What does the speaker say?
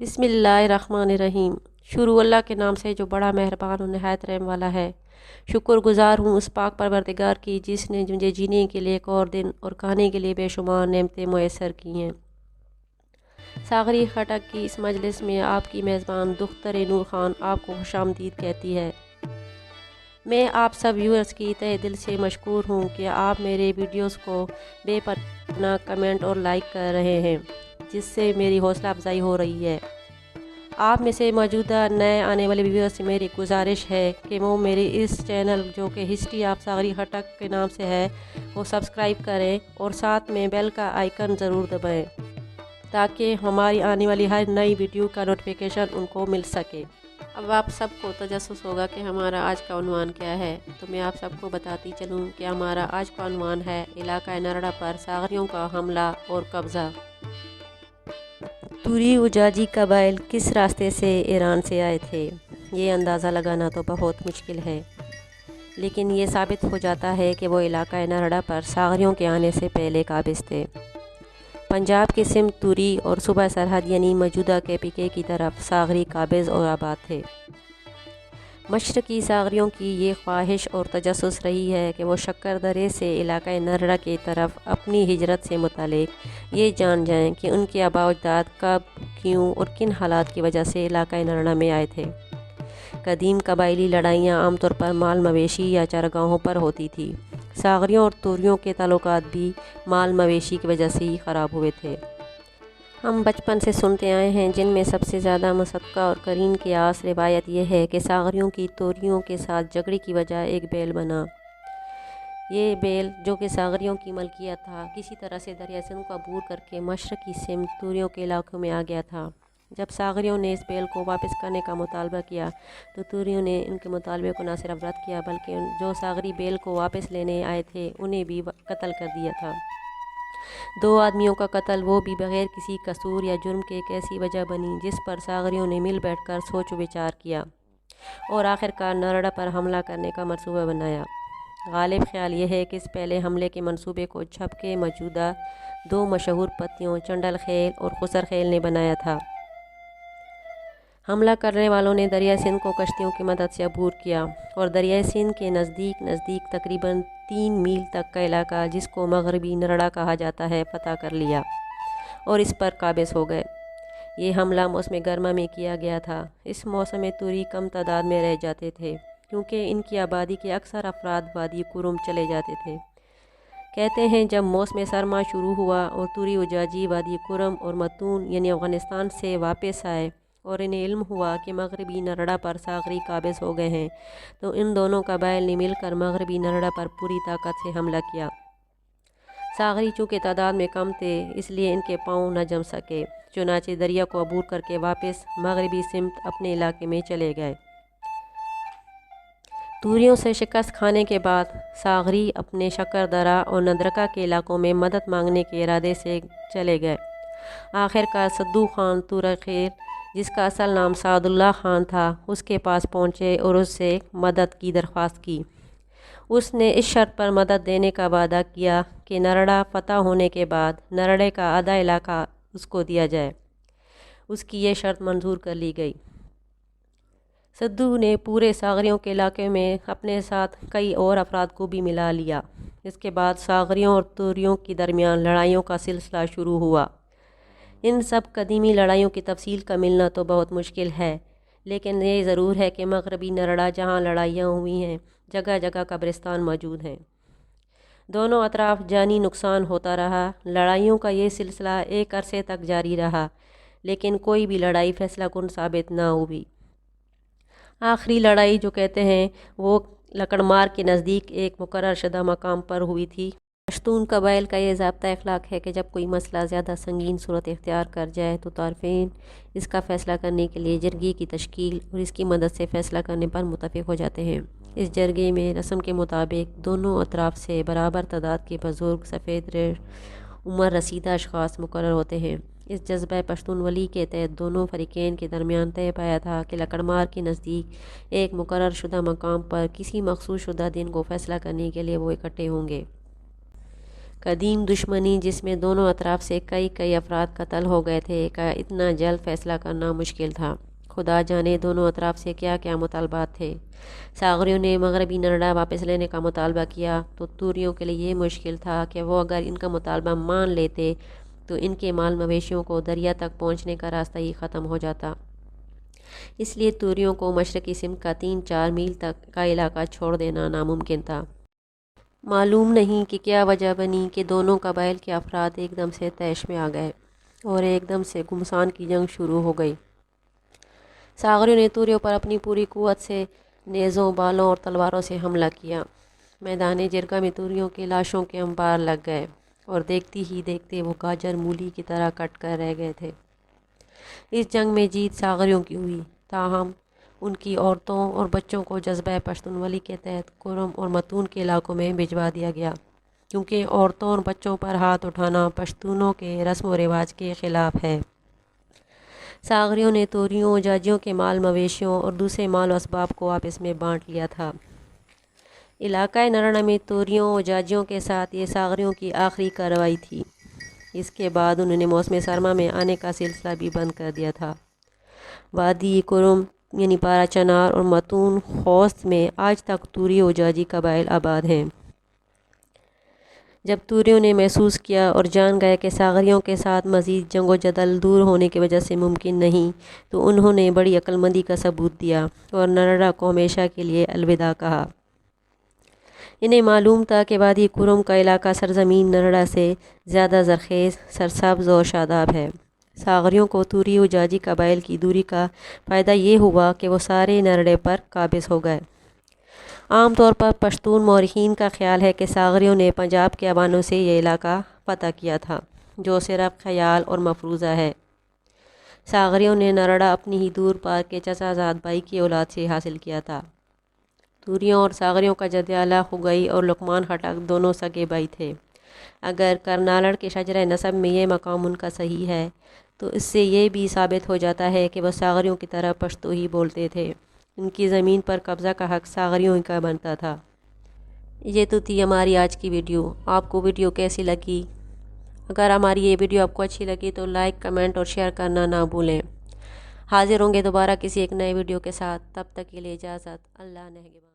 बिस्मिल्लाहिर्रहमानिर्रहीम। शुरू अल्लाह के नाम से जो बड़ा मेहरबान और नहायत रहम वाला है। शुक्रगुजार हूँ उस पाक परवरदिगार की जिसने मुझे जीने के लिए एक और दिन और खाने के लिए बेशुमार नेमतें मुयस्सर की हैं। सागरी खटक की इस मजलिस में आपकी मेज़बान दुख्तर नूर ख़ान आपको खुशामदीद कहती है। मैं आप सब व्यूअर्स की तहे दिल से मशकूर हूँ कि आप मेरे वीडियोस को बेपनाह कमेंट और लाइक कर रहे हैं, जिससे मेरी हौसला अफजाई हो रही है। आप में से मौजूदा नए आने वाले व्यूअर्स से मेरी गुजारिश है कि वो मेरे इस चैनल जो कि हिस्ट्री ऑफ सागरी खटक के नाम से है वो सब्सक्राइब करें और साथ में बेल का आइकन ज़रूर दबाएं ताकि हमारी आने वाली हर नई वीडियो का नोटिफिकेशन उनको मिल सके। अब आप सबको तजस्सुस होगा कि हमारा आज का उन्वान क्या है, तो मैं आप सबको बताती चलूँ कि हमारा आज का उन्वान है इलाका नरड़ा पर सागरियों का हमला और कब्ज़ा। तुरी उजाजी कबाइल किस रास्ते से ईरान से आए थे, ये अंदाज़ा लगाना तो बहुत मुश्किल है, लेकिन ये साबित हो जाता है कि वो इलाका नरड़ा पर सागरियों के आने से पहले काबिज़ थे। पंजाब के सिमत तुरी और सूबा सरहद यानी मौजूदा KPK की तरफ सागरी काबिज़ और आबाद थे। मशरकी सागरियों की ये ख्वाहिश और तजस्सुस रही है कि वो शक्कर दरे से इलाका नरड़ा की तरफ अपनी हिजरत से मुतालिक ये जान जाएं कि उनके आबा अजदाद कब, क्यों और किन हालात की वजह से इलाका नरड़ा में आए थे। कदीम कबायली लड़ाइयाँ आमतौर पर माल मवेशी या चरगाहों पर होती थी। सागरियों और तुरियों के ताल्लुकात भी माल मवेशी की वजह से ही ख़राब हुए थे। हम बचपन से सुनते आए हैं, जिनमें सबसे ज़्यादा मुसक्का और करीन की आस रिवायत यह है कि सागरियों की तुरियों के साथ झगड़े की वजह एक बैल बना। ये बैल जो कि सागरियों की मलकियत था, किसी तरह से दरिया सिंध को अबूर करके मशरकी सिमत तुरियों के इलाकों में आ गया था। जब सागरियों ने इस बैल को वापस करने का मुतालबा किया तो तुरियों ने इनके मुतालबे को न सिर्फ रद्द किया बल्कि जो सागरी बैल को वापस लेने आए थे उन्हें भी कत्ल कर दिया था। 2 आदमियों का कत्ल, वो भी बग़ैर किसी कसूर या जुर्म के, एक ऐसी वजह बनी जिस पर सागरियों ने मिल बैठकर सोच विचार किया और आखिरकार नरड़ा पर हमला करने का मंसूबा बनाया। गालिब ख्याल यह है कि इस पहले हमले के मंसूबे को छप के मौजूदा 2 मशहूर पत्तियों चंडल खेल और खुसर खेल ने बनाया था। हमला करने वालों ने दरिया सिंध को कश्तियों की मदद से अबूर किया और दरिया सिंध के नज़दीक तकरीबन 3 मील तक का इलाका, जिसको मगरबी नरड़ा कहा जाता है, फ़तह कर लिया और इस पर काबिज़ हो गए। ये हमला मौसम गर्मा में किया गया था। इस मौसम में तुरी कम तादाद में रह जाते थे क्योंकि इनकी आबादी के अक्सर अफराद वादी कुरुम चले जाते थे। कहते हैं जब मौसम सरमा शुरू हुआ और तुरी उजाजी वादी कुरम और मतून यानी अफ़गानिस्तान से वापस आए और इन्हें इल्म हुआ कि मगरबी नरड़ा पर सागरी काबिज़ हो गए हैं, तो इन दोनों कबाइल ने मिलकर मगरबी नरड़ा पर पूरी ताकत से हमला किया। सागरी चूँकि तादाद में कम थे इसलिए इनके पाँव न जम सके, चुनाचे दरिया को अबूर करके वापस मगरबी सिमत अपने इलाके में चले गए। तुरियों से शिकस्त खाने के बाद सागरी अपने शक्कर दरा और नदरका के इलाकों में मदद मांगने के इरादे से चले गए। आखिरकार सद्दू खान तुरखेल, जिसका असल नाम सादुल्लाह खान था, उसके पास पहुँचे और उससे मदद की दरख्वास्त की। उसने इस शर्त पर मदद देने का वादा किया कि नरड़ा फ़तह होने के बाद नरड़े का आधा इलाका उसको दिया जाए। उसकी ये शर्त मंजूर कर ली गई। सद्दू ने पूरे सागरियों के इलाके में अपने साथ कई और अफराद को भी मिला लिया। इसके बाद सागरियों और तुरियों के दरमियान लड़ाइयों का सिलसिला शुरू हुआ। इन सब कदीमी लड़ाइयों की तफसील का मिलना तो बहुत मुश्किल है, लेकिन ये ज़रूर है कि मगरबी नरड़ा जहाँ लड़ाइयाँ हुई हैं जगह जगह कब्रिस्तान मौजूद हैं। दोनों अतराफ जानी नुकसान होता रहा। लड़ाइयों का ये सिलसिला एक अरसे तक जारी रहा, लेकिन कोई भी लड़ाई फैसला कुन साबित ना हुई। आखिरी लड़ाई जो कहते हैं वो लकड़मार के नज़दीक एक मुकर्रर शुदा मकाम पर हुई थी। पश्तून कबाइल का ये ज़ाब्ता अखलाक है कि जब कोई मसला ज़्यादा संगीन सूरत इख्तियार कर जाए तो तारफ़ीन इसका फ़ैसला करने के लिए जरगे की तश्कील और इसकी मदद से फ़ैसला करने पर मुत्तफ़िक़ हो जाते हैं। इस जरगे में रस्म के मुताबिक दोनों अतराफ़ से बराबर तादाद के बुज़ुर्ग सफ़ेद रेश उम्र रसीदा अशख़ास मुकर्रर होते हैं। इस जज्बा पश्तूनवली के तहत दोनों फ़रीक़ैन के दरमियान तय पाया था कि लकड़मार के नज़दीक एक मुकर्रर शुदा मकाम पर किसी मखसूस शुदा दिन को फ़ैसला करने के लिए वो इकट्ठे होंगे। قدیم دشمنی جس میں دونوں اطراف سے کئی افراد قتل ہو گئے تھے کا اتنا جلد فیصلہ کرنا مشکل تھا۔ خدا جانے دونوں اطراف سے کیا مطالبات تھے۔ ساغریوں نے مغربی نرڑا واپس لینے کا مطالبہ کیا تو توریوں کے لیے یہ مشکل تھا کہ وہ اگر ان کا مطالبہ مان لیتے تو ان کے مال مویشیوں کو دریا تک پہنچنے کا راستہ ہی ختم ہو جاتا۔ اس لیے توریوں کو مشرقی سمت کا 3-4 میل تک کا علاقہ چھوڑ دینا ناممکن تھا۔ معلوم نہیں کہ کیا وجہ بنی کہ دونوں قبائل کے افراد ایک دم سے طیش میں آ گئے اور ایک دم سے گھمسان کی جنگ شروع ہو گئی۔ ساغریوں نے توریوں پر اپنی پوری قوت سے نیزوں، بالوں اور تلواروں سے حملہ کیا۔ میدان جرگہ میں توریوں کے لاشوں کے انبار لگ گئے اور دیکھتی ہی دیکھتے وہ گاجر مولی کی طرح کٹ کر رہ گئے تھے۔ اس جنگ میں جیت ساغریوں کی ہوئی، تاہم ان کی عورتوں اور بچوں کو جذبہ پشتونولی کے تحت کرم اور متون کے علاقوں میں بھجوا دیا گیا، کیونکہ عورتوں اور بچوں پر ہاتھ اٹھانا پشتونوں کے رسم و رواج کے خلاف ہے۔ ساغریوں نے توریوں، جاجیوں کے مال مویشیوں اور دوسرے مال و اسباب کو آپس میں بانٹ لیا تھا۔ علاقہ نرڑا میں توریوں اور جاجیوں کے ساتھ یہ ساغریوں کی آخری کارروائی تھی۔ اس کے بعد انہوں نے موسم سرما میں آنے کا سلسلہ بھی بند کر دیا تھا۔ وادی کرم یعنی پارا چنار اور متون خوست میں آج تک توری و جاجی قبائل آباد ہیں۔ جب توریوں نے محسوس کیا اور جان گئے کہ ساغریوں کے ساتھ مزید جنگ و جدل دور ہونے کی وجہ سے ممکن نہیں، تو انہوں نے بڑی عقل مندی کا ثبوت دیا اور نرڑا کو ہمیشہ کے لیے الوداع کہا۔ انہیں معلوم تھا کہ وادی کرم کا علاقہ سرزمین نرڑا سے زیادہ زرخیز، سرسبز اور شاداب ہے۔ ساغریوں کو توری و جاجی قبائل کی دوری کا فائدہ یہ ہوا کہ وہ سارے نرڑے پر قابض ہو گئے۔ عام طور پر پشتون مورخین کا خیال ہے کہ ساغریوں نے پنجاب کے عوانوں سے یہ علاقہ فتح کیا تھا، جو صرف خیال اور مفروضہ ہے۔ ساغریوں نے نرڑا اپنی ہی دور پار کے چچا زاد بھائی کی اولاد سے حاصل کیا تھا۔ توریوں اور ساغریوں کا جدیالہ خگئی اور لقمان خٹک دونوں سگے بھائی تھے۔ اگر کرنالڑ کے شجرہ نسب میں یہ مقام ان کا صحیح ہے تو اس سے یہ بھی ثابت ہو جاتا ہے کہ وہ ساغریوں کی طرح پشتو ہی بولتے تھے۔ ان کی زمین پر قبضہ کا حق ساغریوں کا بنتا تھا۔ یہ تو تھی ہماری آج کی ویڈیو۔ آپ کو ویڈیو کیسی لگی؟ اگر ہماری یہ ویڈیو آپ کو اچھی لگی تو لائک، کمنٹ اور شیئر کرنا نہ بھولیں۔ حاضر ہوں گے دوبارہ کسی ایک نئے ویڈیو کے ساتھ، تب تک کے لیے اجازت۔ اللہ نگہبان۔